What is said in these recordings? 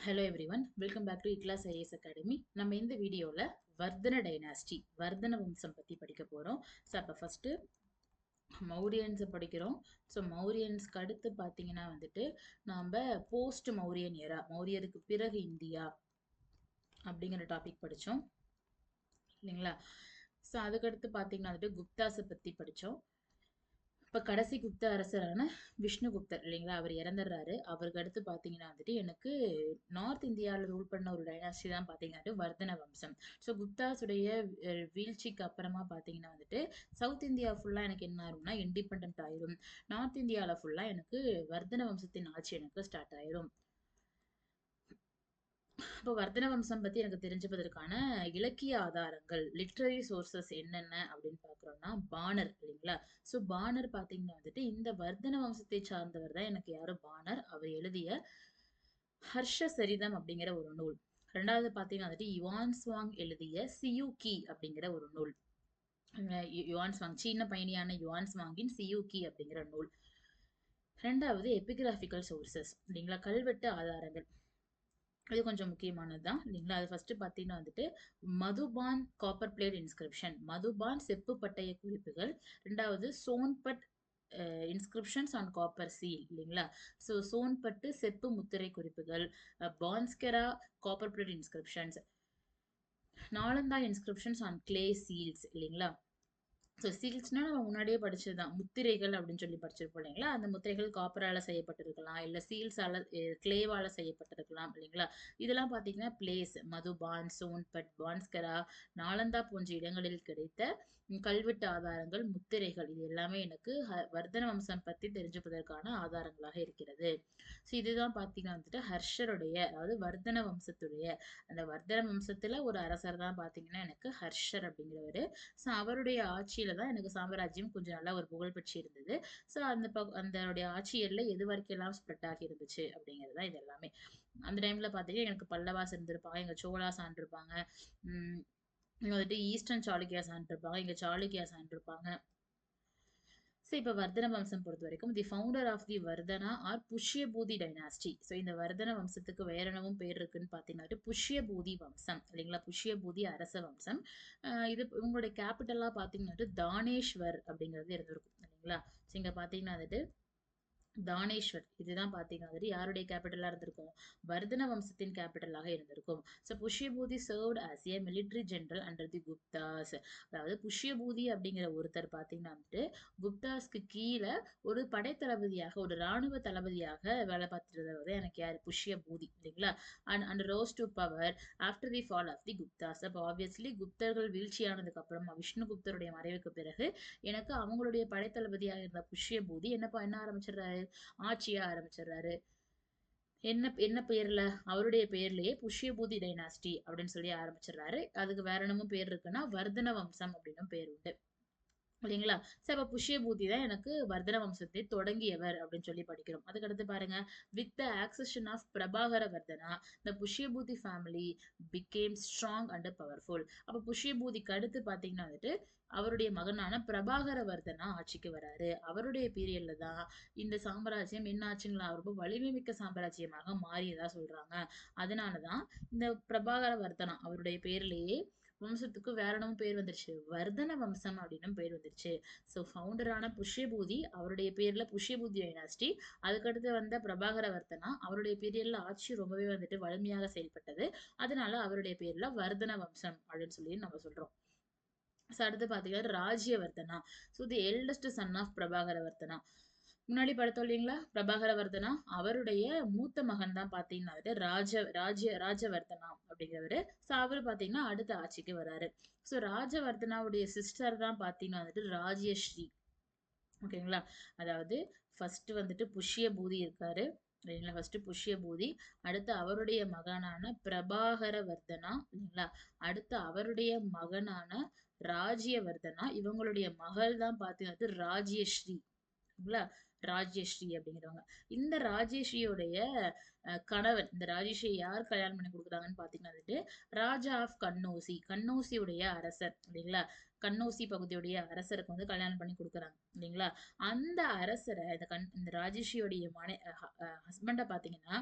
Hello everyone, welcome back to Iklas IAS Academy. நம்ம இந்த வீடியோல வர்தன டைனாஸ்டி, வர்தன வம்சம் பத்தி படிக்க போறோம். ஸோ அப்போ ஃபர்ஸ்ட் மௌரியன்ஸை படிக்கிறோம். ஸோ மௌரியன்ஸ்க்கு அடுத்து பார்த்தீங்கன்னா வந்துட்டு நாம் போஸ்ட் மௌரியன் எரா, மௌரியருக்கு பிறகு இந்தியா அப்படிங்கிற டாபிக் படித்தோம் இல்லைங்களா. ஸோ அதுக்கடுத்து பார்த்தீங்கன்னா வந்துட்டு குப்தாஸை பற்றி படித்தோம். இப்போ கடைசி குப்த அரசரான விஷ்ணுகுப்தர் இல்லைங்களா, அவர் இறந்துடுறாரு. அவருக்கு அடுத்து பார்த்தீங்கன்னா வந்துட்டு எனக்கு நார்த் இந்தியாவில் ரூல் பண்ண ஒரு டைனாஸ்டி தான் பார்த்தீங்கன்னா வர்தன வம்சம். ஸோ குப்தாஸுடைய வீழ்ச்சிக்கு அப்புறமா பார்த்தீங்கன்னா வந்துட்டு சவுத் இந்தியா ஃபுல்லாக எனக்கு என்ன ஆயிரும்னா இண்டிபெண்ட் ஆயிரும். நார்த் இந்தியாவில் ஃபுல்லாக எனக்கு வர்தன வம்சத்தின் ஆட்சி எனக்கு ஸ்டார்ட் ஆயிரும். இப்போ வர்தன வம்சம் பத்தி எனக்கு தெரிஞ்சுப்பதற்கான இலக்கிய ஆதாரங்கள், லிட்ரரி சோர்சஸ் என்னென்ன அப்படின்னு பாக்குறோம்னா பாணர் இல்லைங்களா. ஸோ பாணர் பாத்தீங்கன்னா வந்துட்டு இந்த வர்தன வம்சத்தை சார்ந்தவர் தான் எனக்கு யாரு பாணர். அவர் எழுதிய ஹர்ஷ சரிதம் அப்படிங்கிற ஒரு நூல். ரெண்டாவது பாத்தீங்கன்னா வந்துட்டு யுவான் ஸ்வாங் எழுதிய சியூகி அப்படிங்கிற ஒரு நூல். யுவான் ஸ்வாங், சீன பயணியான யுவான் ஸ்வாங்கின் சியூகி அப்படிங்கிற நூல். ரெண்டாவது எபிகிராபிக்கல் சோர்சஸ் இல்லைங்களா, கல்வெட்டு ஆதாரங்கள். இது கொஞ்சம் முக்கியமானது தான் இல்லைங்களா. அது ஃபர்ஸ்ட் பார்த்தீங்கன்னா வந்துட்டு Madhuban copper plate inscription, Madhuban செப்பு பட்டய குறிப்புகள். ரெண்டாவது Sonpat inscriptions on copper seal இல்லைங்களா. ஸோ சோன்பட்டு செப்பு முத்திரை குறிப்புகள், Banskhera copper plate inscriptions, Nalanda inscriptions on clay seals இல்லைங்களா. ஸோ சீல்ஸ்னா நம்ம முன்னாடியே படிச்சதுதான், முத்திரைகள் அப்படின்னு சொல்லி படிச்சிருப்போம் இல்லைங்களா. அந்த முத்திரைகள் காப்பரால செய்யப்பட்டிருக்கலாம், இல்ல சீல்ஸால கிளேவால செய்யப்பட்டிருக்கலாம் இல்லைங்களா. இதெல்லாம் பார்த்தீங்கன்னா பிளேஸ் மதுபான், சோன்பட், பான்ஸ்கரா, நாலந்தா போன்ற இடங்களில் கிடைத்த கல்வெட்டு ஆதாரங்கள், முத்திரைகள், இது எல்லாமே எனக்கு வர்தன வம்சம் பத்தி தெரிஞ்சுப்பதற்கான ஆதாரங்களாக இருக்கிறது. ஸோ இதுதான் பார்த்தீங்கன்னா வந்துட்டு ஹர்ஷருடைய, அதாவது வர்தன வம்சத்துடைய, அந்த வர்தன வம்சத்துல ஒரு அரசர் தான் பார்த்தீங்கன்னா எனக்கு ஹர்ஷர் அப்படிங்கிறவரு. ஸோ அவருடைய ஆட்சியில தான் எனக்கு சாம்ராஜ்யம் கொஞ்சம் நல்லா ஒரு புகழ் பெற்று இருந்தது. ஸோ அந்த ஆட்சியல்ல எது வரைக்கும் எல்லாம் ஸ்ப்ரெட் ஆகி இருந்துச்சு அப்படிங்கிறது தான் இது எல்லாமே. அந்த டைம்ல பார்த்தீங்கன்னா எனக்கு பல்லவாஸ் இருந்திருப்பாங்க, எங்க சோழாஸ் ஆண்டிருப்பாங்க, இங்க வந்துட்டு ஈஸ்டர்ன் சாளுக்கியாஸ் ஆண்டிருப்பாங்க, இங்க சாளுக்கியாஸ் ஆண்டிருப்பாங்க. ஸோ இப்போ வர்தன வம்சம் பொறுத்த வரைக்கும் the founder of the Vardhana are Pushyabhuti dynasty. So இந்த வர்தன வம்சத்துக்கு வேற என்னவும் பேர் இருக்குன்னு பார்த்தீங்கன்னா புஷ்யபூதி வம்சம் இல்லைங்களா, புஷ்யபூதி அரச வம்சம். இது உங்களுடைய கேபிட்டலாக பார்த்தீங்கன்னா தானேஸ்வர் அப்படிங்கிறது இருந்திருக்கும் இல்லைங்களா. ஸோ இங்கே பார்த்தீங்கன்னா வந்துட்டு தானேஸ்வர், இதுதான் பார்த்தீங்கன்னா வந்துட்டு யாருடைய கேபிட்டலாக இருந்திருக்கும், வர்தன வம்சத்தின் கேபிட்டலாக இருந்திருக்கும். So Pushyabhuti served as a military general under the Guptas. அதாவது புஷ்யபூதி அப்படிங்கிற ஒருத்தர் பார்த்தீங்கன்னா வந்துட்டு குப்தாஸ்க்கு கீழே ஒரு படைத்தளபதியாக, ஒரு ராணுவ தளபதியாக வேலை பார்த்துருந்தவர் எனக்கு யார், புஷ்யபூதி இல்லைங்களா. And rose to power after the fall of the Guptas. அப்போ ஆப்வியஸ்லி குப்தர்கள் வீழ்ச்சியானதுக்கு அப்புறமா விஷ்ணுகுப்தருடைய மறைவுக்கு பிறகு எனக்கு அவங்களுடைய படைத்தளபதியாக இருந்த புஷ்யபூதி என்ன ஆரம்பிச்சிடுறாரு, ஆட்சிய ஆரம்பிச்சிடுறாரு. என்ன என்ன பேர்ல, அவருடைய பேர்லயே புஷ்யபூதி டைனாஸ்டி அப்படின்னு சொல்லி ஆரம்பிச்சிடுறாரு. அதுக்கு வேற என்னமும் பேர் இருக்குன்னா வர்தன வம்சம் அப்படின்னு பேர் உண்டு இல்லைங்களா. சரி, அப்ப புஷ்யபூதி தான் எனக்கு வர்தன வம்சத்தை தொடங்கியவர் அப்படின்னு சொல்லி படிக்கிறோம். அதுக்கடுத்து பாருங்க, with the accession of Prabhakara Vardhana the Pushyabhuti family became strong and powerful. அப்ப புஷ்யபூதிக்கு அடுத்து பாத்தீங்கன்னா வந்துட்டு அவருடைய மகனான பிரபாகர வர்தனா ஆட்சிக்கு வராரு. அவருடைய பீரியட்ல தான் இந்த சாம்ராஜ்யம் என்ன ஆச்சுங்களா, ரொம்ப வலிமை மிக்க சாம்ராஜ்யமாக மாறியதா சொல்றாங்க. அதனாலதான் இந்த பிரபாகர வர்தனா அவருடைய பேர்லயே வம்சத்துக்கு வேற என்னமோ பேர் வந்துருச்சு, வர்தன வம்சம் அப்படின்னு பேர் வந்துருச்சு. ஸோ ஃபவுண்டரான புஷ்யபூதி, அவருடைய பேர்ல புஷ்யபூதி டைனாஸ்டி. அதுக்கடுத்து வந்த பிரபாகர வர்தனா, அவருடைய பீரியட்ல ஆட்சி ரொம்பவே வந்துட்டு வலிமையாக செயல்பட்டது. அதனால அவருடைய பேர்ல வர்தன வம்சம் அப்படின்னு சொல்லி நம்ம சொல்றோம். ஸோ அடுத்து பாத்தீங்கன்னா Rajyavardhana. So the eldest son of Prabhakara Vardhana. முன்னாடி படுத்தோம் இல்லைங்களா, பிரபாகரவர்தனா அவருடைய மூத்த மகன் தான் பாத்தீங்கன்னா ராஜவர்தனா அப்படிங்கிறவரு. ஸோ அவரு பாத்தீங்கன்னா அடுத்த ஆட்சிக்கு வராரு. ஸோ ராஜவர்தனாவுடைய சிஸ்டர் தான் பாத்தீங்கன்னா வந்துட்டு ராஜ்யஸ்ரீ. ஓகேங்களா. அதாவது ஃபர்ஸ்ட் வந்துட்டு புஷ்யபூதி இருக்காரு இல்லைங்களா, ஃபர்ஸ்ட் புஷ்யபூதி, அடுத்து அவருடைய மகனான பிரபாகரவர்தனா இல்லைங்களா, அடுத்து அவருடைய மகனான ராஜ்யவர்தனா, இவங்களுடைய மகள் தான் பாத்தீங்கன்னா ராஜ்யஸ்ரீ இல்லைங்களா, ராஜ்யஸ்ரீ அப்படிங்கிறவங்க. இந்த ராஜ்யஸ்ரீயோடைய கணவன், இந்த ராஜேஷை யார் கல்யாணம் பண்ணி கொடுக்குறாங்கன்னு பாத்தீங்கன்னா வந்துட்டு ராஜா ஆஃப் கண்ணோசி, கண்ணோசியுடைய அரசர் இல்லைங்களா, கண்ணோசி பகுதியுடைய அரசருக்கு வந்து கல்யாணம் பண்ணி கொடுக்குறாங்க இல்லைங்களா. அந்த அரசரை இந்த ராஜேஷியோடைய ஹஸ்பண்டை பாத்தீங்கன்னா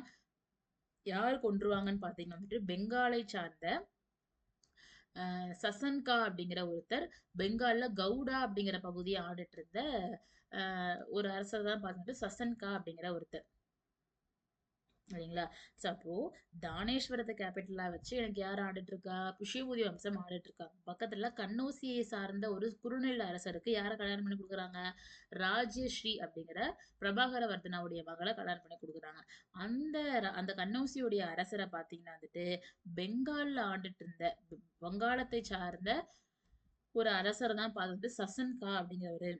யார் கொன்றுவாங்கன்னு பாத்தீங்கன்னா வந்துட்டு பெங்காலை சார்ந்த சசன்கா அப்படிங்கிற ஒருத்தர், பெங்கால்ல கவுடா அப்படிங்கிற பகுதியை ஆண்டுட்டு இருந்த ஒரு அரசர் தான் பார்த்துட்டு சசன்கா அப்படிங்கிற ஒருத்தர். சரிங்களா? ஸோ அப்போ தானேஸ்வரத்த கேபிட்டலா வச்சு எனக்கு யார் ஆண்டுட்டு இருக்கா? புஷ்யபூதி வம்சம் ஆண்டுட்டு இருக்காங்க. பக்கத்துல கன்னௌசியை சார்ந்த ஒரு குறுநில அரசருக்கு யார கல்யாணம் பண்ணி குடுக்குறாங்க? ராஜ்யஸ்ரீ அப்படிங்கிற பிரபாகர வர்தனாவுடைய மகள கல்யாணம் பண்ணி குடுக்குறாங்க. அந்த அந்த கன்னௌசியுடைய அரசர பார்த்தீங்கன்னா வந்துட்டு, பெங்கால்ல ஆண்டுட்டு இருந்த வங்காளத்தை சார்ந்த ஒரு அரசர் தான் வந்துட்டு சசன்கா அப்படிங்கிறவரு.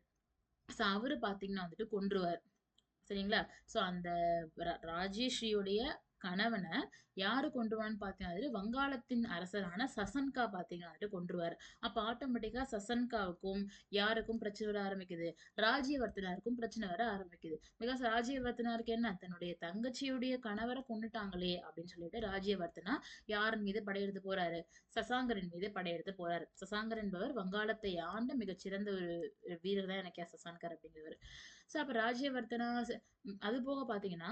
ஸோ அவரு பார்த்தீங்கன்னா வந்துட்டு கொன்றுவார். சரிங்களா? ஸோ அந்த ராஜேஸ்ரீயுடைய கணவன யாரு கொன்றுவான்னு பார்த்தீங்கன்னா, வங்காளத்தின் அரசரான சசன்கா பார்த்தீங்கன்னா வந்துட்டு கொன்றுவாரு. அப்ப ஆட்டோமேட்டிக்கா சசன்காவுக்கும் யாருக்கும் பிரச்சனை வர ஆரம்பிக்குது. ராஜ்யவர்தனருக்கும் பிரச்சனை வர ஆரம்பிக்குது. பிகாஸ் ராஜ்யவர்தனருக்கு என்ன தன்னுடைய தங்கச்சியுடைய கணவர கொன்னுட்டாங்களே அப்படின்னு சொல்லிட்டு ராஜ்யவர்தனா யார் மீது படையெடுத்து போறாரு? சசாங்கரின் மீது படையெடுத்து போறாரு. சசாங்கர் என்பவர் வங்காளத்தை ஆண்ட மிகச்சிறந்த ஒரு வீரர் தான் எனக்கு சசான்கர் அப்படிங்கிறவர். ஸோ அப்ப ராஜ்யவர்தனா அது போக பார்த்தீங்கன்னா,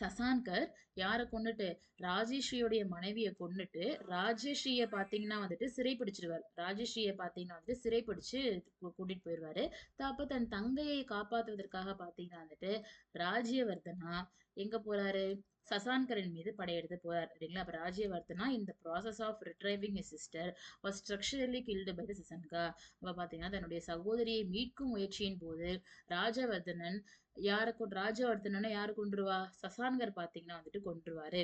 சசான்கர் யார கொன்னுட்டு, ராஜேஸ்ரீயோடைய மனைவிய கொன்னுட்டு, ராஜேஸ்ரீய பார்த்தீங்கன்னா வந்துட்டு சிறை பிடிச்சிருவாரு. ராஜேஸ்ரீய பார்த்தீங்கன்னா வந்துட்டு சிறை பிடிச்சு கூட்டிட்டு போயிருவாரு. அப்ப தன் தங்கையை காப்பாத்துவதற்காக பார்த்தீங்கன்னா வந்துட்டு, ராஜ்யவர்தனா எங்க போறாரு? சசான்கரின் மீது படையெடுத்து போறார். சரிங்களா? அப்ப ராஜ்யவர்தனா இந்த process of retrieving his sister was structurally killed by the Shashanka. அப்ப பார்த்தீங்கன்னா, தன்னுடைய சகோதரியை மீட்கும் முயற்சியின் போது ராஜவர்தனன் ராஜவர்தனனை யாரு கொன்றுவா? சசான்கர் பார்த்தீங்கன்னா வந்துட்டு கொன்றுவாரு.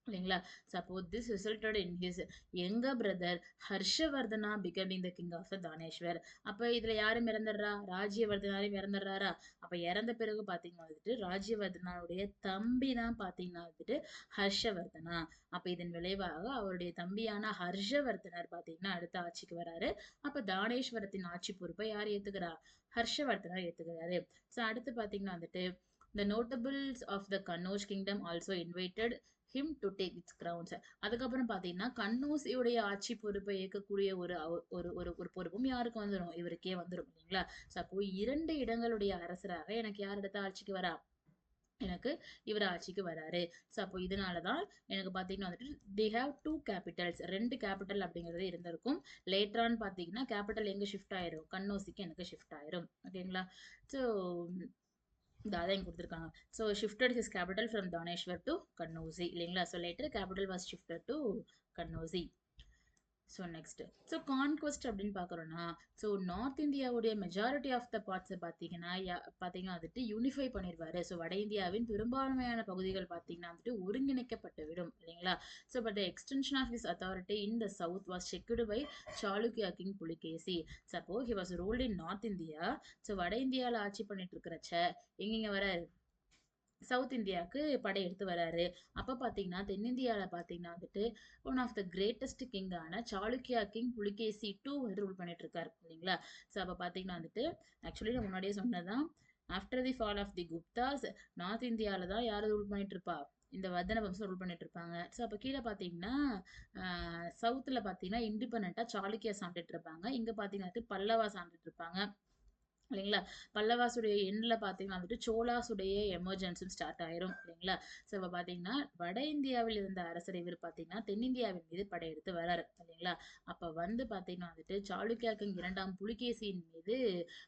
இல்லைங்களா? Suppose this resulted in his younger brother Harshavardhana becoming the king of the Thaneswar. அப்ப இதுல யாரும் இறந்துடுறா? ராஜ்யவர்தனாரையும் இறந்துடுறாரா? அப்ப இறந்த பிறகு பாத்தீங்கன்னா வந்துட்டு ராஜ்யவர்தனாவுடைய தம்பி தான் பாத்தீங்கன்னா வந்துட்டு ஹர்ஷவர்தனா. அப்ப இதன் விளைவாக அவருடைய தம்பியான ஹர்ஷவர்தனர் பாத்தீங்கன்னா அடுத்த ஆட்சிக்கு வராரு. அப்ப தானேஸ்வரத்தின் ஆட்சி பொறுப்பை யார் ஏத்துக்கிறா? ஹர்ஷவர்தனர் ஏத்துக்கிறாரு. சோ அடுத்து பாத்தீங்கன்னா வந்துட்டு the notables of the Kannauj kingdom also invited him to take its crowns. அதுக்கப்புறம் பாத்தீங்கன்னா கன்னௌசியுடைய ஆட்சி பொறுப்பை ஏற்கக்கூடிய ஒரு பொறுப்பும் யாருக்கு வந்துரும்? இவருக்கே வந்துரும் இல்லைங்களா? சோ அப்போ 2 இடங்களுடைய அரசராக எனக்கு யார் அடுத்த ஆட்சிக்கு வரா? எனக்கு இவர் ஆட்சிக்கு வராரு. சோ அப்போ இதனாலதான் எனக்கு பாத்தீங்கன்னா வந்துட்டு they have 2 capitals. 2 கேபிட்டல் அப்படிங்கிறது இருந்திருக்கும். லேட்டரான்னு பாத்தீங்கன்னா கேபிட்டல் எங்க ஷிஃப்ட் ஆயிரும்? கன்னௌசிக்கு எனக்கு ஷிஃப்ட் ஆயிரும். ஓகேங்களா? சோ அதான் இங்க குடுத்துருக்காங்க. So shifted his capital from Thaneshwar to Kannauj இல்லைங்களா? So later capital was shifted to Kannauj. So next so conquest அப்படின்னு பார்க்குறோம்னா ஸோ நார்த் இந்தியாவுடைய மெஜாரிட்டி ஆஃப் த பார்ட்ஸை பார்த்தீங்கன்னா பார்த்தீங்கன்னா வந்துட்டு யூனிஃபை பண்ணிடுவாரு. ஸோ வட இந்தியாவின் பெரும்பான்மையான பகுதிகள் பார்த்தீங்கன்னா வந்துட்டு ஒருங்கிணைக்கப்பட்டு விடும் இல்லைங்களா? So but the extension of his authority in the south was checked by Chalukya king Pulakeshi. Suppose he was ruled in north India. So வட இந்தியாவில் ஆட்சி பண்ணிட்டு இருக்கிறச்ச எங்கெங்க வராரு? சவுத் இந்தியாவுக்கு படையெடுத்து வராரு. அப்ப பாத்தீங்கன்னா தென்னிந்தியால பாத்தீங்கன்னா வந்துட்டு ஒன் ஆஃப் த கிரேட்டஸ்ட் கிங்கான சாளுக்கியா கிங் புலிகேசி டூ வந்து ரூல் பண்ணிட்டு இருக்காரு இல்லைங்களா? ஸோ அப்ப பாத்தீங்கன்னா வந்துட்டு ஆக்சுவலி நான் முன்னாடியே சொன்னதான் after the fall of the Guptas north இந்தியால தான் யார் ரூல் பண்ணிட்டு இருப்பா? இந்த வர்தன வம்சம் ரூல் பண்ணிட்டு இருப்பாங்க. ஸோ அப்போ கீழே பார்த்தீங்கன்னா சவுத்தில் பார்த்தீங்கன்னா இண்டிபெண்டா சாளுக்கியா சாப்பிட்டுட்டு இருப்பாங்க. இங்கே பார்த்தீங்கன்னா பல்லவா சாப்பிட்டுட்டு இருப்பாங்க இல்லைங்களா? பல்லவாசுடைய எண்ட்ல பாத்தீங்கன்னா வந்துட்டு சோழாசுடைய எமர்ஜென்சியும் ஸ்டார்ட் ஆயிரும் இல்லைங்களா? ஸோ இப்ப பாத்தீங்கன்னா வட இந்தியாவில் இருந்த அரசர் இவர் பாத்தீங்கன்னா தென்னிந்தியாவின் மீது படையெடுத்து வராரு இல்லைங்களா? அப்ப வந்து பாத்தீங்கன்னா வந்துட்டு சாளுக்கியா கிங் 2ஆம் புலிகேசியின் மீது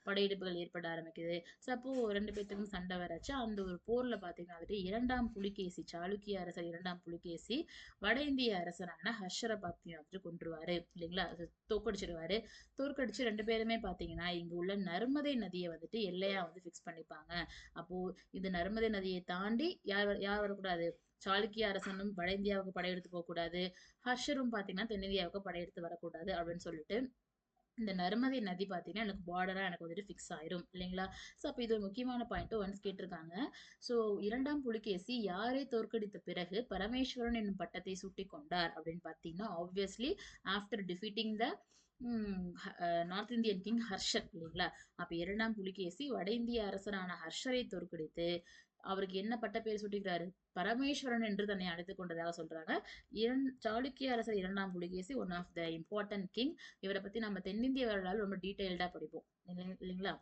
படையெடுப்புகள் ஏற்பட ஆரம்பிக்குது. ஸோ அப்போ 2 பேத்துக்கும் சண்டை வராச்சு. அந்த ஒரு போர்ல பாத்தீங்கன்னா வந்துட்டு 2ஆம் புலிகேசி சாளுக்கிய அரசர் 2ஆம் புலிகேசி வட இந்திய அரசரான ஹர்ஷரை பாத்தீங்கன்னா வந்துட்டு கொன்றுவாரு இல்லைங்களா? தோக்கடிச்சிருவாரு. தோற்கடிச்சு 2 பேருமே பாத்தீங்கன்னா இங்க உள்ள நர்மதை நதியை வந்துட்டு எல்லையா வந்து ஃபிக்ஸ் பண்ணிப்பாங்க. அப்போ இந்த நர்மதை நதியை தாண்டி யார் யார் வரக்கூடாது? சாளுக்கிய அரசனும் வட இந்தியாவுக்கு படையெடுத்து போக கூடாது. ஹர்ஷரும் பாத்தீங்கன்னா தென்னிந்தியாவுக்கு படையெடுத்து வரக்கூடாது அப்படின்னு சொல்லிட்டு இந்த நர்மதை நதி பாத்தீங்கன்னா எனக்கு பார்டரா எனக்கு வந்துட்டு ஃபிக்ஸ் ஆயிரும் இல்லைங்களா? ஸோ அப்போ இது ஒரு முக்கியமான பாயிண்ட் ஒன்ஸ் கேட்டிருக்காங்க. ஸோ 2ஆம் புலிகேசி யாரை தோற்கடித்த பிறகு பரமேஸ்வரன் என்னும் பட்டத்தை சூட்டிக் கொண்டார் அப்படின்னு பார்த்தீங்கன்னா obviously after defeating the north Indian king ஹர்ஷர் இல்லைங்களா? அப்ப 2ஆம் புலிகேசி வட இந்திய அரசரான ஹர்ஷரை தோற்கடித்து அவருக்கு என்ன பட்ட பேர் சூட்டிக்கிறாரு? பரமேஸ்வரன் என்று தன்னை அழைத்துக் கொண்டதாக சொல்றாங்க. சாளுக்கிய அரசர் 2ஆம் Pulakeshi one of the important king. இவரை பத்தி நம்ம தென்னிந்திய வரலாறு ரொம்ப டீடைல்டா படிப்போம் இல்லைங்களா?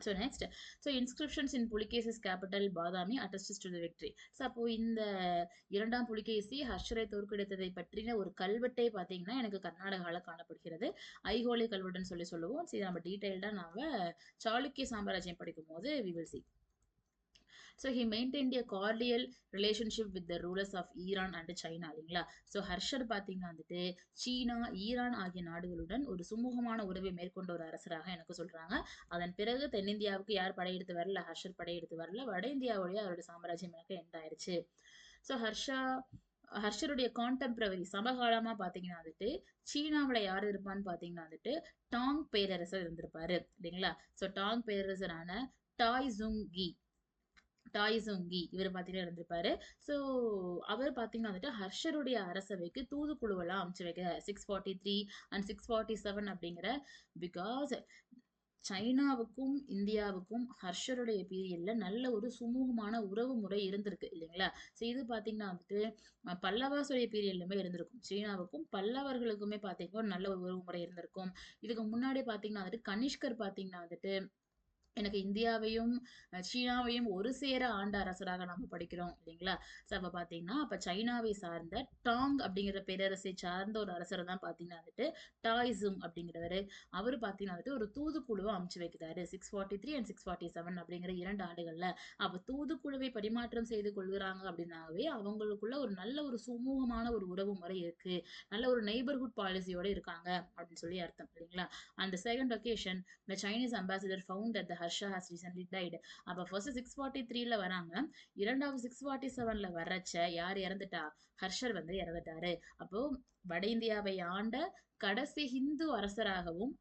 So next, so inscriptions in Pulakeshi's capital Badami attests to the victory. So அப்போ இந்த இரண்டாம் புலிகேசி ஹர்ஷரை தோற்கடித்ததை பற்றின ஒரு கல்வெட்டை பார்த்தீங்கன்னா எனக்கு கர்நாடகாவில் காணப்படுகிறது. ஐஹோலி கல்வெட்டுன்னு சொல்லுவோம். சரி, நம்ம டீட்டெயில்டாக நாம சாளுக்கிய சாம்ராஜ்யம் படிக்கும் போது we will see. So he maintained a cordial relationship with the rulers of Iran and China இல்லைங்களா. ஸோ ஹர்ஷர் பார்த்தீங்கன்னா வந்துட்டு சீனா, ஈரான் ஆகிய நாடுகளுடன் ஒரு சுமூகமான உறவை மேற்கொண்ட ஒரு அரசராக எனக்கு சொல்றாங்க. அதன் பிறகு தென்னிந்தியாவுக்கு யார் படையெடுத்து வரல, ஹர்ஷர் படையெடுத்து வரல. வட இந்தியாவுடைய அவருடைய சாம்ராஜ்யம் எனக்கு எண்ட் ஆயிருச்சு. ஸோ ஹர்ஷருடைய கான்டெம்பரவரி சமகாலமா பாத்தீங்கன்னா வந்துட்டு சீனாவுல யார் இருப்பான்னு பாத்தீங்கன்னா வந்துட்டு டாங் பேரரசர் இருந்திருப்பாரு இல்லைங்களா. ஸோ டாங் பேரரசரான டாய் ஜுங் கி டாய்ஸுங்கி இவர் பார்த்தீங்கன்னா இருந்திருப்பாரு. ஸோ அவர் பார்த்தீங்கன்னா வந்துட்டு ஹர்ஷருடைய அரசவைக்கு தூதுக்குழுவெல்லாம் அமைச்சு வைக்க 643 அண்ட் 647 அப்படிங்கிற, பிகாஸ் சைனாவுக்கும் இந்தியாவுக்கும் ஹர்ஷருடைய பீரியட்ல நல்ல ஒரு சுமூகமான உறவு முறை இருந்திருக்கு இல்லைங்களா. ஸோ இது பார்த்தீங்கன்னா வந்துட்டு பல்லவாசுடைய பீரியட்லுமே இருந்திருக்கும். சீனாவுக்கும் பல்லவர்களுக்குமே பார்த்தீங்கன்னா ஒரு நல்ல ஒரு உறவு முறை இருந்திருக்கும். இதுக்கு முன்னாடி பார்த்தீங்கன்னா வந்துட்டு கனிஷ்கர் பார்த்தீங்கன்னா வந்துட்டு எனக்கு இந்தியாவையும் சீனாவையும் ஒரு சேர ஆண்ட அரசராக நாம படிக்கிறோம் இல்லைங்களா. ஸோ அப்ப பாத்தீங்கன்னா அப்ப சைனாவை சார்ந்த டாங் அப்படிங்கிற பேரரசை சார்ந்த ஒரு அரசர் தான் பாத்தீங்கன்னா வந்துட்டு டாய்ஸும் அப்படிங்கிறவரு. அவரு பாத்தீங்கன்னா வந்துட்டு ஒரு தூதுக்குழுவை அமைச்சு வைக்கிறாரு 643 அண்ட் 647 அப்படிங்கிற 2 ஆண்டுகள்ல. அப்ப தூதுக்குழுவை பரிமாற்றம் செய்து கொள்கிறாங்க அப்படின்னாவே அவங்களுக்குள்ள ஒரு நல்ல ஒரு சுமூகமான ஒரு உறவு முறை இருக்கு, நல்ல ஒரு நெய்பர்ஹுட் பாலிசியோட இருக்காங்க அப்படின்னு சொல்லி அர்த்தம் இல்லைங்களா. அந்த second occasion, the Chinese ambassador found that the Harsha has recently died. அப்ப ஃபர்ஸ்ட் 643ல வராங்க, இரண்டாவது 647ல வர்றச்ச யார் இறந்துட்டா, ஹர்ஷர் வந்து இறந்துட்டாரு. அப்போ வட இந்தியாவை ஆண்ட கடைசி ஹிந்து அரசராகவும்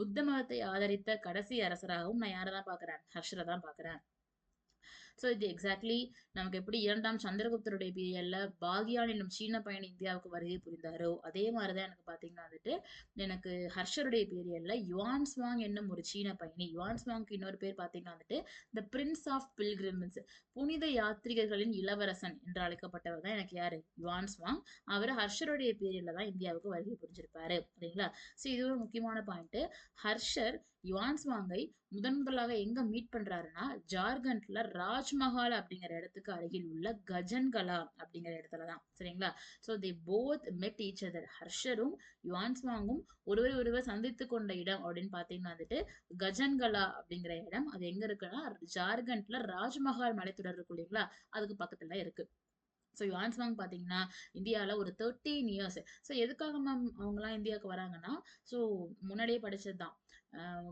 புத்த மதத்தை ஆதரித்த கடைசி அரசராகவும் நான் யாரை தான் பாக்குறேன், ஹர்ஷரை தான் பாக்குறேன். ஸோ இது எக்ஸாக்ட்லி நமக்கு எப்படி இரண்டாம் சந்திரகுப்தருடைய பீரியட்ல பாகியான் என்னும் சீன பயணி இந்தியாவுக்கு வருகை புரிந்தாரோ அதே மாதிரிதான் எனக்கு பாத்தீங்கன்னா வந்துட்டு எனக்கு ஹர்ஷருடைய பீரியட்ல யுவான் ஸ்வாங் என்னும் ஒரு சீன பயணி, யுவான் ஸ்வாங்க்கு இன்னொரு பேர் பாத்தீங்கன்னா வந்துட்டு த பிரின்ஸ் ஆஃப் பில்கிரிம்ஸ், புனித யாத்ரிகர்களின் இளவரசன் என்று அழைக்கப்பட்டவர் தான் எனக்கு யாரு, யுவான் ஸ்வாங். அவர் ஹர்ஷருடைய பீரியட்ல தான் இந்தியாவுக்கு வருகை புரிஞ்சிருப்பாரு சரிங்களா. ஸோ இது ஒரு முக்கியமான பாயிண்ட். ஹர்ஷர் யுவான் ஸ்வாங்கை முதலாக எங்க மீட் பண்றாருன்னா ஜார்க்கண்ட்ல ராஜ்மஹால் அப்படிங்கிற இடத்துக்கு அருகில் உள்ள கஜன்கலா அப்படிங்கிற இடத்துலதான் சரிங்களா. சோ தே போத் மெட் ஈச் அதர். ஹர்ஷரும் யுவான்ஸ்வாங்கும் ஒருவர் சந்தித்து கொண்ட இடம் அப்படின்னு பாத்தீங்கன்னா வந்துட்டு கஜன்கலா அப்படிங்கிற இடம். அது எங்க இருக்குன்னா ஜார்க்கண்ட்ல ராஜ்மஹால் மலைத்தொடர் இருக்கு இல்லைங்களா, அதுக்கு பக்கத்துல இருக்கு. ஸோ யுவான்ஸ்வாங் பார்த்தீங்கன்னா இந்தியாவில் ஒரு 13 இயர்ஸ். ஸோ எதுக்காக மேம் அவங்கலாம் இந்தியாவுக்கு வராங்கன்னா, ஸோ முன்னாடியே படிச்சது தான்,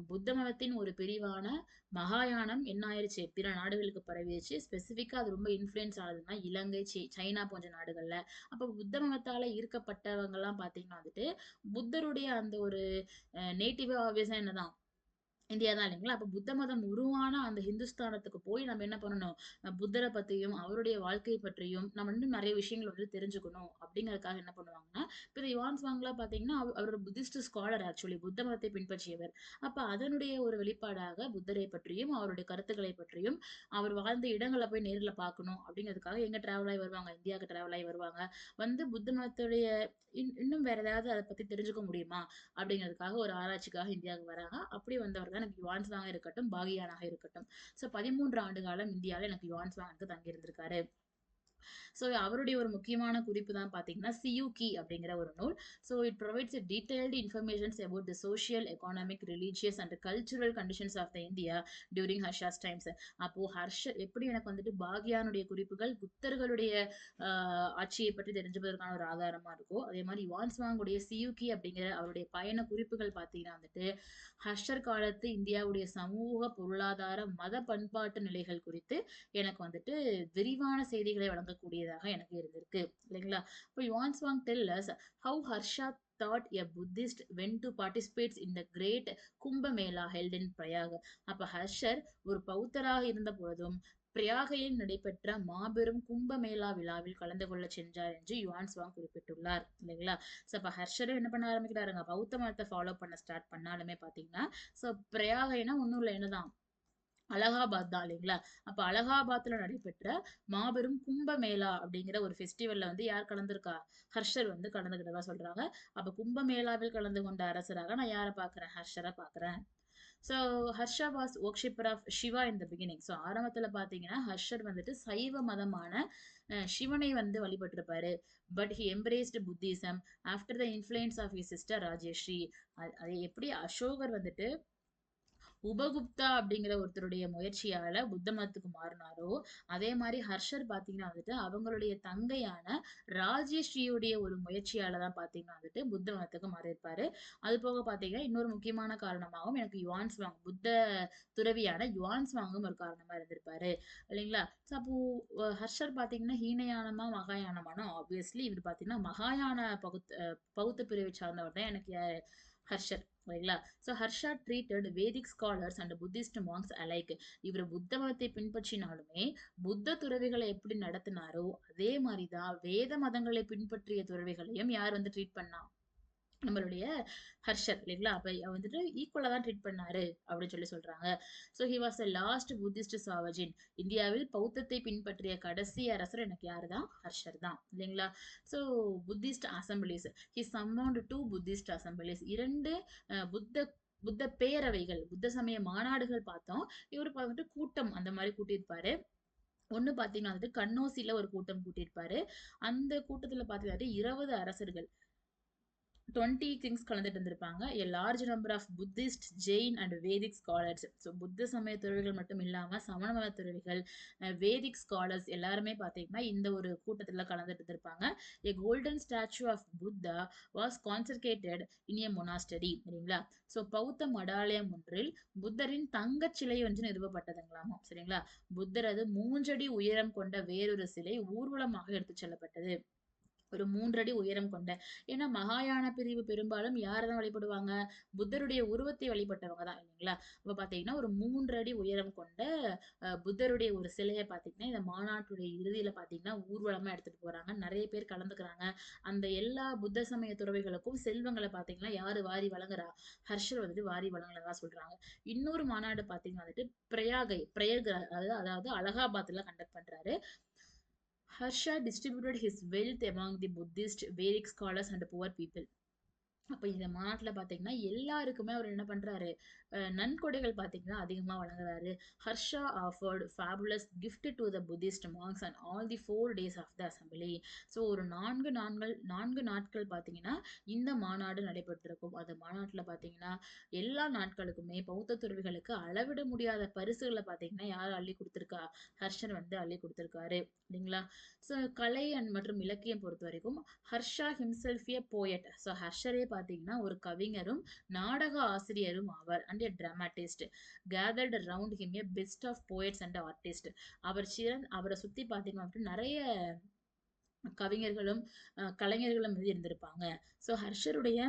புத்த மதத்தின் ஒரு பிரிவான மகாயானம் என்ன ஆயிருச்சு, பிற நாடுகளுக்கு பரவிடுச்சு. ஸ்பெசிஃபிக்காக அது ரொம்ப இன்ஃப்ளூயன்ஸ் ஆகுதுன்னா இலங்கை, சைனா போன்ற நாடுகள்ல. அப்போ புத்த மதத்தால ஈர்க்கப்பட்டவங்கலாம் பார்த்தீங்கன்னா வந்துட்டு புத்தருடைய அந்த ஒரு நேட்டிவ் ஆப்வியஸா என்னதான் இந்தியா தான் இல்லைங்களா. அப்ப புத்த மதம் உருவான அந்த ஹிந்துஸ்தானத்துக்கு போய் நம்ம என்ன பண்ணணும், புத்தரை பத்தியும் அவருடைய வாழ்க்கை பற்றியும் நம்ம இன்னும் நிறைய விஷயங்கள் வந்து தெரிஞ்சுக்கணும் அப்படிங்கறதுக்காக என்ன பண்ணுவாங்கன்னா, இப்ப இந்த யுவான் ஸ்வாங்லாம் பாத்தீங்கன்னா அவர் ஒரு புத்திஸ்ட் ஸ்காலர், ஆக்சுவலி புத்த மதத்தை பின்பற்றியவர். அப்ப அதனுடைய ஒரு வெளிப்பாடாக புத்தரை பற்றியும் அவருடைய கருத்துக்களை பற்றியும் அவர் வாழ்ந்த இடங்களை போய் நேர்ல பார்க்கணும் அப்படிங்கிறதுக்காக எங்க டிராவல் ஆகி வருவாங்க, இந்தியாவுக்கு டிராவல் ஆகி வருவாங்க. வந்து புத்த மதத்துடைய இன்னும் வேற ஏதாவது அதை பத்தி தெரிஞ்சுக்க முடியுமா அப்படிங்கிறதுக்காக ஒரு ஆராய்ச்சிக்காக இந்தியாவுக்கு வராங்க. அப்படி வந்தவர் தான் எனக்கு யுவான்ஸ்வாங் இருக்கட்டும், பாகியானாக இருக்கட்டும். ஸோ 13 ஆண்டு காலம் இந்தியாவில் எனக்கு யுவான்ஸ்வாங் தங்கி இருந்திருக்காரு. ஸோ அவருடைய ஒரு முக்கியமான குறிப்பு தான் பார்த்தீங்கன்னா சியூகி அப்படிங்கிற ஒரு நூல். So it provides detailed informations about the social, economic, religious and cultural conditions of the India during Harsha's times. அப்போ எப்படி எனக்கு வந்துட்டு பாகியானுடைய குறிப்புகள் புத்தர்களுடைய ஆட்சியை பற்றி தெரிஞ்சுப்பதற்கான ஒரு ஆதாரமா இருக்கும், அதே மாதிரி யுவான்ஸ்வாங்குடைய சியூகி அப்படிங்கிற அவருடைய பயண குறிப்புகள் பார்த்தீங்கன்னா வந்துட்டு ஹர்ஷர் காலத்து இந்தியாவுடைய சமூக, பொருளாதார, மத, பண்பாட்டு நிலைகள் குறித்து எனக்கு வந்துட்டு விரிவான செய்திகளை வழங்கக்கூடியதாக எனக்கு இருந்திருக்கு இல்லைங்களா. இப்போ Xuanzang tell us how Harsha thought a Buddhist went to participate in the great Kumbh Mela held in Prayag. அப்ப ஹர்ஷர் ஒரு பௌத்தராக இருந்த பொழுதும் பிரயாகையில் நடைபெற்ற மாபெரும் கும்பமேளா விழாவில் கலந்து கொள்ள சென்றார் என்று யுவான்ஸ்வாங் குறிப்பிட்டுள்ளார் இல்லைங்களா. சோ அப்ப ஹர்ஷரும் என்ன பண்ண ஆரம்பிக்கிறாருங்க, பௌத்த மதத்தை ஃபாலோ பண்ண ஸ்டார்ட் பண்ணாலுமே பாத்தீங்கன்னா, சோ பிரயாகைனா ஒண்ணும் இல்லை, என்னதான் அலகாபாத் தான் இல்லைங்களா. அப்ப அலகாபாத்ல நடைபெற்ற மாபெரும் கும்பமேளா அப்படிங்கிற ஒரு ஃபெஸ்டிவல்ல வந்து யார் கலந்துருக்கா, ஹர்ஷர் வந்து கலந்துக்கிட்டதா சொல்றாங்க. அப்ப கும்பமேளாவில் கலந்து கொண்ட அரசராக நான் யாரை பாக்குறேன், ஹர்ஷரை பாக்குறேன். So Harsha was worshipper of Shiva in the beginning. So ஆரம்பத்துல பாத்தீங்கன்னா ஹர்ஷர் வந்துட்டு சைவ மதமான சிவனை வந்து வழிபட்டிருப்பாரு. But he embraced Buddhism after the influence of his sister Rajyashri. அது எப்படி அசோகர் வந்துட்டு உபகுப்தா அப்படிங்கிற ஒருத்தருடைய முயற்சியால புத்த மதத்துக்கு மாறினாரோ, அதே மாதிரி ஹர்ஷர் பாத்தீங்கன்னா வந்துட்டு அவங்களுடைய தங்கையான ராஜேஸ்ரீயுடைய ஒரு முயற்சியால தான் பாத்தீங்கன்னா வந்துட்டு புத்த மதத்துக்கு மாறியிருப்பாரு. அது போக பாத்தீங்கன்னா இன்னொரு முக்கியமான காரணமாகவும் எனக்கு யுவான்ஸ்வாங் புத்த துறவியான யுவான்ஸ்வாங்கும் ஒரு காரணமா இருந்திருப்பாரு இல்லைங்களா? ஸோ அப்போ ஹர்ஷர் பாத்தீங்கன்னா ஹீனயானமா மகாயானமானா ஆப்வியஸ்லி இவர் பாத்தீங்கன்னா மகாயான பௌத்த பிரிவை சார்ந்தவர் தான் எனக்கு ஹர்ஷர் சரிங்களா? So Harsha treated Vedic scholars and Buddhist monks alike. இவர் புத்த மதத்தை பின்பற்றினாலுமே புத்த துறவிகளை எப்படி நடத்தினாரோ அதே மாதிரிதான் வேத மதங்களை பின்பற்றிய துறவிகளையும் யார் வந்து ட்ரீட் பண்ணா? நம்மளுடைய ஹர்ஷர் இல்லைங்களா? அப்ப வந்துட்டு ஈக்குவலா தான் ட்ரீட் பண்ணாரு அப்படின்னு சொல்லி சொல்றாங்க. So he was the last Buddhist sovereign. இந்தியாவில் பௌத்தத்தை பின்பற்றிய கடைசி அரசர் எனக்கு யாரு தான்? ஹர்ஷர் தான் இல்லைங்களா? So Buddhist assemblies he summoned two Buddhist assemblies. 2 புத்த புத்த பேரவைகள் புத்த சமய மாநாடுகள் பார்த்தோம். இவரு வந்துட்டு கூட்டம் அந்த மாதிரி கூட்டியிருப்பாரு. ஒண்ணு பாத்தீங்கன்னா வந்துட்டு கன்னோசில ஒரு கூட்டம் கூட்டியிருப்பாரு. அந்த கூட்டத்துல பாத்தீங்கன்னா 20 அரசர்கள் 20 கிங்ஸ் கலந்துட்டு இருந்திருப்பாங்க. A large number of Buddhist, Jain and Vedic scholars. So புத்த சமய துறவிகள் மட்டும் இல்லாம சமண மத துறவிகள், வேதிக் ஸ்காலர்ஸ் எல்லாருமே பார்த்தீங்கன்னா இந்த ஒரு கூட்டத்துல கலந்துட்டு இருந்திருப்பாங்க. A golden statue of Buddha was consecrated in a monastery. சரிங்களா? ஸோ பௌத்த மடாலயம் ஒன்றில் புத்தரின் தங்கச் சிலை ஒன்று நிறுவப்பட்டதுங்களாமா. சரிங்களா? புத்தரது 3 அடி உயரம் கொண்ட வேறொரு சிலை ஊர்வலமாக எடுத்துச் செல்லப்பட்டது. ஒரு 3 அடி உயரம் கொண்ட. ஏன்னா மகாயான பிரிவு பெரும்பாலும் யாரதான் வழிபடுவாங்க? புத்தருடைய உருவத்தை வழிபட்டவங்க தான் இல்லைங்களா? அப்ப பாத்தீங்கன்னா ஒரு 3 அடி உயரம் கொண்ட புத்தருடைய ஒரு சிலைய பாத்தீங்கன்னா இந்த மாநாட்டுடைய இறுதியில பாத்தீங்கன்னா ஊர்வலமா எடுத்துட்டு போறாங்க. நிறைய பேர் கலந்துக்கிறாங்க. அந்த எல்லா புத்த சமய துறவிகளுக்கும் செல்வங்களை பாத்தீங்கன்னா யாரு வாரி வழங்குறா? ஹர்ஷர் வந்துட்டு வாரி வழங்குறதா சொல்றாங்க. இன்னொரு மாநாடு பாத்தீங்கன்னா வந்துட்டு பிரயக அதாவது அலகாபாத்ல கண்டக்ட் பண்றாரு. Harsha distributed his wealth among the Buddhist, Vedic scholars and poor people. அப்ப இந்த மாநாட்டுல பாத்தீங்கன்னா எல்லாருக்குமே அவர் என்ன பண்றாரு? நன்கொடைகள் பாத்தீங்கன்னா அதிகமா வழங்குறாரு. Harsha offered fabulous gift to the Buddhist monks and all the 4 days of the assembly. So ஒரு 4 நாட்கள் பாத்தீங்கன்னா இந்த மாநாடு நடைபெற்றிருக்கும். அந்த மாநாட்டுல பாத்தீங்கன்னா எல்லா நாட்களுக்குமே பௌத்த துறவிகளுக்கு அளவிட முடியாத பரிசுகளை பாத்தீங்கன்னா யார் அள்ளி கொடுத்திருக்கா? ஹர்ஷர் வந்து அள்ளி கொடுத்திருக்காரு இல்லைங்களா? ஸோ கலை மற்றும் இலக்கியம் பொறுத்த வரைக்கும் Harsha himself a poet. So ஹர்ஷரே பாத்தீங்கன்னா ஒரு கவிஞரும் நாடக ஆசிரியரும் ஆவார் and a dramatist. Gathered around him a best of poets and artist. அவரை சுத்தி பாத்தீங்கன்னா நிறைய கவிஞர்களும் கலைஞர்களும் வந்து இருந்திருப்பாங்க. ஸோ ஹர்ஷருடைய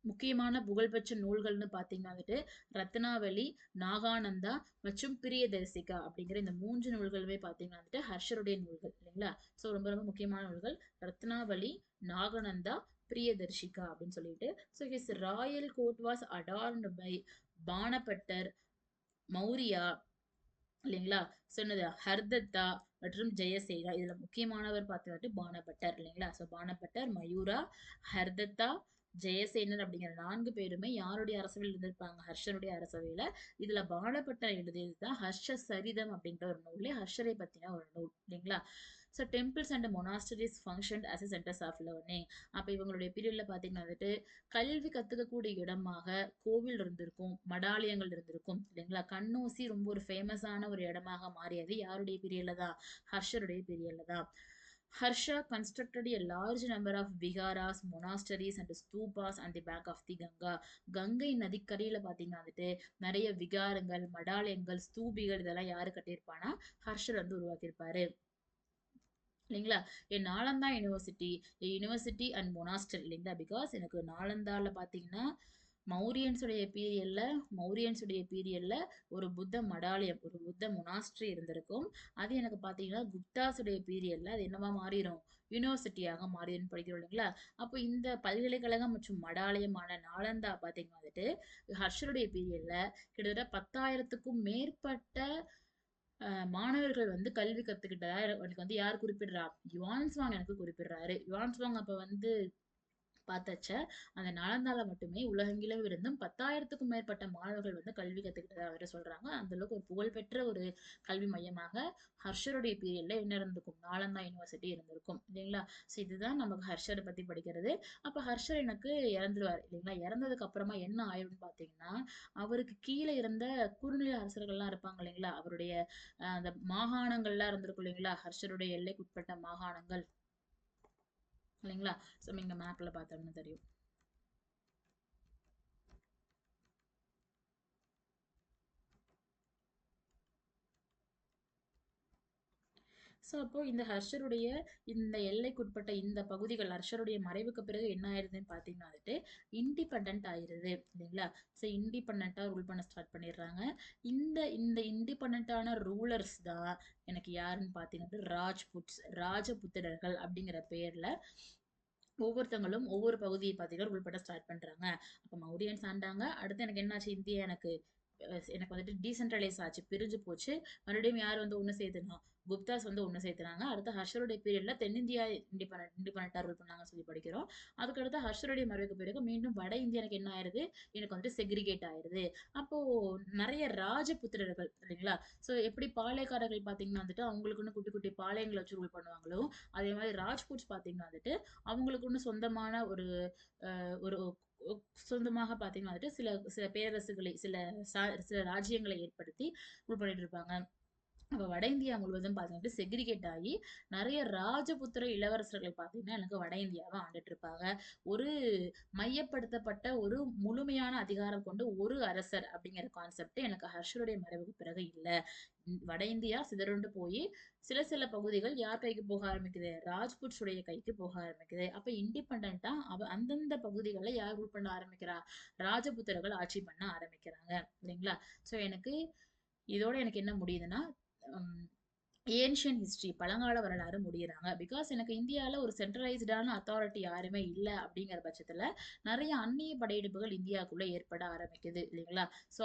முக்கியமான புகழ்பெற்ற நூல்கள்னு பாத்தீங்கன்னா வந்துட்டு ரத்னாவளி, நாகானந்தா மற்றும் பிரியதரிசிகா அப்படிங்கிற இந்த 3 நூல்களுமே பாத்தீங்கன்னா வந்துட்டு ஹர்ஷருடைய நூல்கள் இல்லைங்களா? ஸோ ரொம்ப ரொம்ப முக்கியமான நூல்கள் ரத்னாவளி, நாகானந்தா, பிரியதர்ஷிகா அப்படின்னு சொல்லிட்டு. So his royal court was adorned by பானபட்டர், மௌரியா இல்லைங்களா? சொன்னது ஹர்தத்தா மற்றும் ஜெயசேகா. இதுல முக்கியமானவர் பார்த்துட்டு பானபட்டர் இல்லைங்களா? ஸோ பானபட்டர், மயூரா, ஹர்தத்தா, ஜெயசேனர் அப்படிங்கிற 4 பேருமே யாருடைய அரசவையில் இருந்திருப்பாங்க? ஹர்ஷருடைய அரசவையில. இதுல பானபட்டர் எழுதியதுதான் ஹர்ஷ சரிதம் அப்படிங்கிற ஒரு நூலே ஹர்ஷரை பத்தின ஒரு நூல் இல்லைங்களா? So temples and monasteries function as a centers of learning. அப்ப இவங்களுடைய பீரியட்ல பாத்தீங்கன்னா வந்துட்டு கல்வி கத்துக்கக்கூடிய இடமாக கோவில் இருந்திருக்கும், மடாலயங்கள் இருந்திருக்கும் இல்லைங்களா? கண்ணோசி ரொம்ப ஒரு ஃபேமஸான ஒரு இடமாக மாறியது யாருடைய பீரியட்ல தான்? ஹர்ஷருடைய பீரியட்ல தான். Harsha constructed a large number of viharas, monasteries and stupas on the bank of the Ganga. Ganga நதிக்கரையில பாத்தீங்கன்னா வந்துட்டு நிறைய விகாரங்கள், மடாலயங்கள், ஸ்தூபிகள் இதெல்லாம் யாரு கட்டியிருப்பானா? ஹர்ஷர் வந்து உருவாக்கியிருப்பாரு இல்லைங்களா? என் நாலந்தா யூனிவர்சிட்டி அண்ட் மொனாஸ்டர் இல்லைங்களா? பிகாஸ் எனக்கு நாலந்தால பாத்தீங்கன்னா மௌரியன்ஸுடைய பீரியட்ல ஒரு புத்த மடாலயம், ஒரு புத்த மொனாஸ்ட்ரி இருந்திருக்கும். அது எனக்கு பாத்தீங்கன்னா குப்தாஸுடைய பீரியட்ல அது என்னவா மாறிடும்? யூனிவர்சிட்டியாக மாறிடும் படிக்கிறோம் இல்லைங்களா? அப்போ இந்த பல்கலைக்கழகம் மற்றும் மடாலயமான நாலந்தா பாத்தீங்கன்னா வந்துட்டு ஹர்ஷருடைய பீரியட்ல கிட்டத்தட்ட 10,000க்கும் மேற்பட்ட மாணவர்கள் வந்து கல்வி கத்துக்கிட்டதா எனக்கு வந்து யார் குறிப்பிடுறா? யுவான்ஸ்வாங் எனக்கு குறிப்பிடுறாரு. யுவான்ஸ்வாங் அப்ப வந்து பார்த்தச்ச அந்த நாலந்தால மட்டுமே உலகெங்கிலும் இருந்தும் 10,000க்கும் மேற்பட்ட மாணவர்கள் வந்து கல்வி கத்துக்கிட்டதா வந்துட்டு சொல்றாங்க. அந்த அளவுக்கு ஒரு புகழ்பெற்ற ஒரு கல்வி மையமாக ஹர்ஷருடைய பீரியட்ல என்ன இருந்திருக்கும்? நாலந்தா யூனிவர்சிட்டி இருந்திருக்கும் இல்லைங்களா? ஸோ இதுதான் நமக்கு ஹர்ஷரை பத்தி படிக்கிறது. அப்ப ஹர்ஷர் எனக்கு இறந்துருவாரு இல்லைங்களா? இறந்ததுக்கு அப்புறமா என்ன ஆயிடும்னு பார்த்தீங்கன்னா, அவருக்கு கீழ இருந்த குறுநில அரசர்கள்லாம் இருப்பாங்க இல்லைங்களா? அவருடைய அந்த மாகாணங்கள்லாம் இருந்திருக்கும் இல்லைங்களா? ஹர்ஷருடைய எல்லைக்குட்பட்ட மாகாணங்கள் இல்லைங்களா? ஸோ நீங்க மேப்ல பார்த்தோம்னா தெரியும். ஸோ அப்போ இந்த ஹர்ஷருடைய இந்த எல்லைக்குட்பட்ட இந்த பகுதிகள் ஹர்ஷருடைய மறைவுக்கு பிறகு என்ன ஆயிருதுன்னு பார்த்தீங்கன்னா வந்துட்டு இண்டிபெண்டன்ட் ஆயிருது இல்லைங்களா? ஸோ இண்டிபெண்டண்டா ரூல் பண்ண ஸ்டார்ட் பண்ணிடுறாங்க. இந்த இந்த இண்டிபெண்டன்டான ரூலர்ஸ் தான் எனக்கு யாருன்னு பார்த்தீங்கன்னா ராஜ்புட்ஸ் ராஜபுத்திரர்கள் அப்படிங்கிற பேர்ல ஒவ்வொருத்தவங்களும் ஒவ்வொரு பகுதியை பார்த்தீங்கன்னா ரூல் பண்ண ஸ்டார்ட் பண்றாங்க. அப்ப மௌரியன்ஸ் ஆண்டாங்க. அடுத்து எனக்கு என்னாச்சு? இந்தியா எனக்கு எனக்கு வந்துட்டு டீசென்ட்ரலைஸ் ஆச்சு. பிரிஞ்சு போச்சு. மறுபடியும் யார் வந்து ஒண்ணு சேர்த்துனா? குப்தாஸ் வந்து ஒண்ணு சேர்த்துனாங்க. அடுத்து ஹர்ஷருடைய பீரியட்ல தென்னிந்தியா இண்டிபெண்டன்ட்டா ரூல் பண்ணாங்கன்னு சொல்லி படிக்கிறோம். அதுக்கடுத்து ஹர்ஷருடைய மறைவுக்கு பிறகு மீண்டும் வட இந்தியா எனக்கு என்ன ஆயிருது? எனக்கு வந்துட்டு செக்ரிகேட் ஆயிருது. அப்போ நெறைய ராஜபுத்திரர்கள் இல்லைங்களா? ஸோ எப்படி பாளையக்காரர்கள் பார்த்தீங்கன்னா வந்துட்டு அவங்களுக்குன்னு குட்டி குட்டி பாளையங்கள வச்சு ரூல் பண்ணுவாங்களோ, அதே மாரி ராஜ்புட்ஸ் பார்த்தீங்கன்னா வந்துட்டு அவங்களுக்குன்னு சொந்தமான ஒரு ஒரு சொந்தமாக பார்த்தீங்கன்னா வந்துட்டு சில சில பேரரசுகளை சில ராஜ்யங்களை ஏற்படுத்தி ரூல் பண்ணிட்டு இருப்பாங்க. அப்ப வட இந்தியா முழுவதும் பார்த்தீங்கன்னா செக்ரிகேட் ஆகி நெறைய ராஜபுத்திர இளவரசர்கள் பார்த்தீங்கன்னா எனக்கு வட இந்தியாவ ஆண்டுட்டு இருப்பாங்க. ஒரு மையப்படுத்தப்பட்ட ஒரு முழுமையான அதிகாரம் கொண்ட ஒரு அரசர் அப்படிங்கிற கான்செப்ட் எனக்கு ஹர்ஷருடைய மறைவுக்கு பிறகு இல்ல. வட இந்தியா சிதறுண்டு போய் சில சில பகுதிகள் யார் கைக்கு போக ஆரம்பிக்குது? ராஜ்புட்ஸ் உடைய கைக்கு போக ஆரம்பிக்குது. அப்ப இண்டிபெண்டன்ட்டா அந்தந்த பகுதிகள யார் ரூல் பண்ண ஆரம்பிக்கிறா? ராஜபுத்திரர்கள் ஆட்சி பண்ண ஆரம்பிக்கிறாங்க. இல்லைங்களா? ஸோ எனக்கு இதோட எனக்கு என்ன முடியுதுன்னா, ம் ஏன்ஷியன்ட் ஹிஸ்டரி பழங்கால வரலாறு முடியிறாங்க. பிகாஸ் எனக்கு இந்தியால ஒரு சென்ட்ரலைஸ்டான அத்தாரிட்டி யாருமே இல்ல அப்படிங்கிற பட்சத்துல, நெறைய அந்நிய படையெடுப்புகள் இந்தியாக்குள்ள ஏற்பட ஆரம்பிக்குது இல்லைங்களா? ஸோ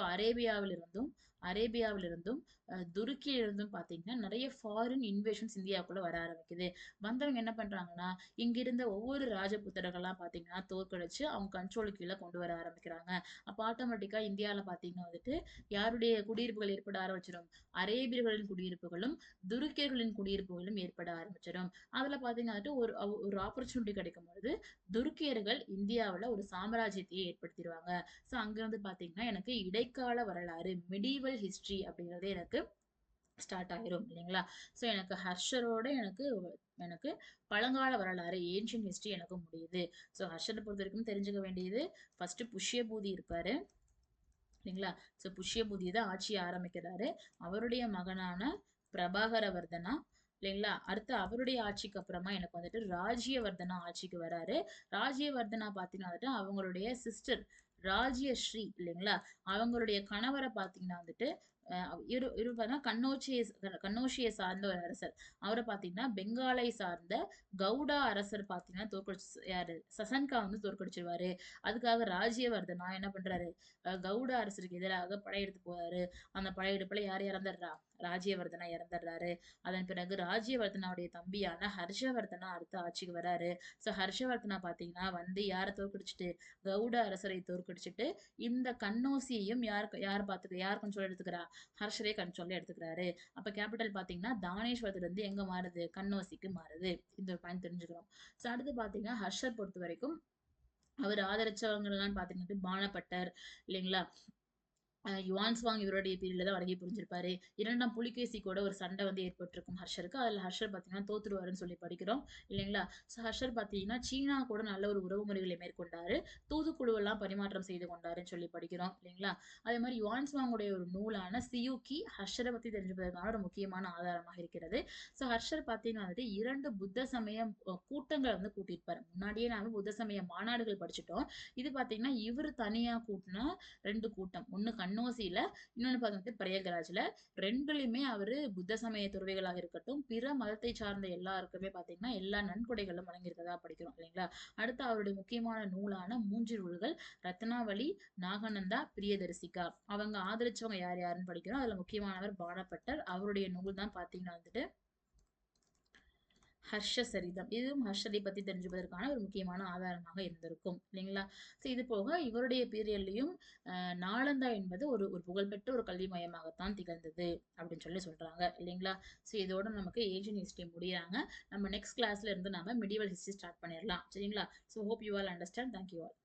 அரேபியாவிலிருந்தும் துருக்கியிலிருந்தும் பார்த்தீங்கன்னா, நெறைய ஃபாரின் இன்வேஷன்ஸ் இந்தியாக்குள்ள வர ஆரம்பிக்குது. வந்தவங்க என்ன பண்றாங்கன்னா, இங்க இருந்த ஒவ்வொரு ராஜபுத்திரர்களா பார்த்தீங்கன்னா, தோற்கடிச்சு அவங்க கண்ட்ரோலுக்கு கீழ கொண்டு வர ஆரம்பிக்கிறாங்க. அப்ப ஆட்டோமேட்டிக்கா இந்தியால பார்த்தீங்கன்னா வந்துட்டு, யாருடைய குடியிருப்புகள் ஏற்பட ஆரம்பிச்சிடும்? அரேபியர்களின் குடியிருப்புகளும் துருக்கியர்களின் குடியிருப்புகளும் ஏற்பட ஆரம்பிச்சிடும். அதுல பாத்தீங்கன்னா ஒரு ஆப்பர்ச்சுனிட்டி கிடைக்கும் பொழுது துருக்கியர்கள் இந்தியாவுல ஒரு சாம்ராஜ்யத்தையே ஏற்படுத்திடுவாங்க. ஸோ அங்க வந்து பாத்தீங்கன்னா எனக்கு இடைக்கால வரலாறு மெடீவல் ஹிஸ்டரி அப்படிங்கிறது எனக்கு ஸ்டார்ட் ஆயிரும் இல்லைங்களா? ஸோ எனக்கு ஹர்ஷரோட எனக்கு எனக்கு பழங்கால வரலாறு ஏன்ஷியன்ட் ஹிஸ்டரி எனக்கு முடியுது. ஸோ ஹர்ஷரை பொறுத்த வரைக்கும் தெரிஞ்சுக்க வேண்டியது ஃபர்ஸ்ட் புஷ்யபூதி இருப்பாரு இல்லைங்களா? ஸோ புஷ்யபூதி தான் ஆட்சிய ஆரம்பிக்கிறாரு. அவருடைய மகனான பிரபாகரவர்தனா இல்லைங்களா? அடுத்து அவருடைய ஆட்சிக்கு அப்புறமா எனக்கு வந்துட்டு ராஜ்யவர்தனா ஆட்சிக்கு வராரு. ராஜ்யவர்தனா பார்த்தீங்கன்னா வந்துட்டு அவங்களுடைய சிஸ்டர் ராஜ்யஸ்ரீ இல்லைங்களா? அவங்களுடைய கணவர பார்த்தீங்கன்னா வந்துட்டு இவரு பார்த்தீங்கன்னா கன்னௌசியை சார்ந்த ஒரு அரசர். அவர பார்த்தீங்கன்னா பெங்காலை சார்ந்த கவுடா அரசர் பார்த்தீங்கன்னா யாரு? சசன்கா வந்து தோற்கடிச்சிருவாரு. அதுக்காக ராஜ்யவர்தனா என்ன பண்றாரு? கவுட அரசருக்கு எதிராக படையெடுத்து போறாரு. அந்த படையெடுப்புல யார் இறந்துடுறா? ராஜ்யவர்தனா இறந்துடுறாரு. அதன் பிறகு ராஜ்யவர்தனாவுடைய தம்பியான ஹர்ஷவர்தனா அடுத்து ஆட்சிக்கு வராரு. ஸோ ஹர்ஷவர்தனா பார்த்தீங்கன்னா வந்து யார தோற்கடிச்சுட்டு கவுட அரசரை தோற்கடிச்சுட்டு இந்த கன்னௌசியையும் யார் கண்ட்ரோல் எடுத்துக்கிறா? ஹர்ஷரே கண்ட்ரோல்ல எடுத்துக்கிறாரு. அப்ப கேபிட்டல் பார்த்தீங்கன்னா தானேஸ்வரத்துல இருந்து எங்க மாறுது? கன்னௌசிக்கு மாறுது. இந்த ஒரு பாயிண்ட் தெரிஞ்சுக்கிறோம். ஸோ அடுத்து பார்த்தீங்கன்னா ஹர்ஷர் பொறுத்த வரைக்கும் அவர் ஆதரிச்சவங்க எல்லாம் பார்த்தீங்கன்னா பாணப்பட்டர் இல்லைங்களா? யுவான்ஸ்வாங் இவருடைய பீரியட்ல தான் வடகை புரிஞ்சிருப்பாரு. 2ஆம் புலிகேசி கூட ஒரு சண்டை வந்து ஏற்பட்டிருக்கும் ஹர்ஷருக்கு. அதுல ஹர்ஷர் பார்த்தீங்கன்னா தோத்துருவாருன்னு சொல்லி படிக்கிறோம் இல்லைங்களா? ஸோ ஹர்ஷர் பார்த்தீங்கன்னா சீனா கூட நல்ல ஒரு உறவு முறைகளை மேற்கொண்டாரு. தூதுக்குழுவெல்லாம் பரிமாற்றம் செய்து கொண்டாருன்னு சொல்லி படிக்கிறோம் இல்லைங்களா? அதே மாதிரி யுவான்ஸ்வாங்குடைய ஒரு நூலான சியூக்கி ஹர்ஷரை பத்தி தெரிஞ்சுப்பதற்கான ஒரு முக்கியமான ஆதாரமாக இருக்கிறது. ஸோ ஹர்ஷர் பார்த்தீங்கன்னா வந்துட்டு 2 புத்த சமய கூட்டங்களை வந்து கூட்டியிருப்பாரு. முன்னாடியே நாம புத்த சமய மாநாடுகள் படிச்சுட்டோம். இது பார்த்தீங்கன்னா இவரு தனியா கூட்டின 2 கூட்டம். ஒண்ணு கன்னௌசில, இன்னொன்னு பார்த்தீங்கன்னா பிரயாக்ராஜ்ல. 2லயுமே அவரு புத்த சமய துறவிகளாக இருக்கட்டும், பிற மதத்தை சார்ந்த எல்லாருக்குமே பார்த்தீங்கன்னா, எல்லா நன்கொடைகளும் வழங்கியிருக்கிறதா படிக்கிறோம் இல்லைங்களா? அடுத்து அவருடைய முக்கியமான நூலான மூன்று நூல்கள் ரத்னாவளி, நாகநந்தா, பிரியதரிசிகா. அவங்க ஆதரிச்சவங்க யார் யாருன்னு படிக்கிறோம். அதுல முக்கியமானவர் பாணப்பட்டர். அவருடைய நூல் தான் பார்த்தீங்கன்னா வந்துட்டு ஹர்ஷ சரிதம். இதுவும் ஹர்ஷரை பத்தி தெரிஞ்சுப்பதற்கான ஒரு முக்கியமான ஆதாரமாக இருந்திருக்கும். இல்லைங்களா? ஸோ இது போக இவருடைய பீரியட்லயும் நாளந்தா என்பது ஒரு ஒரு புகழ்பெற்ற ஒரு கல்வி மையமாகத்தான் திகழ்ந்தது அப்படின்னு சொல்லி சொல்றாங்க. இல்லைங்களா? ஸோ இதோட நமக்கு ஏன்ஷியன்ட் ஹிஸ்டரி முடியறாங்க. நம்ம நெக்ஸ்ட் கிளாஸ்ல இருந்து நாம மிடிவல் ஹிஸ்டரி ஸ்டார்ட் பண்ணிடலாம். சரிங்களா? So hope you all understand. Thank you all.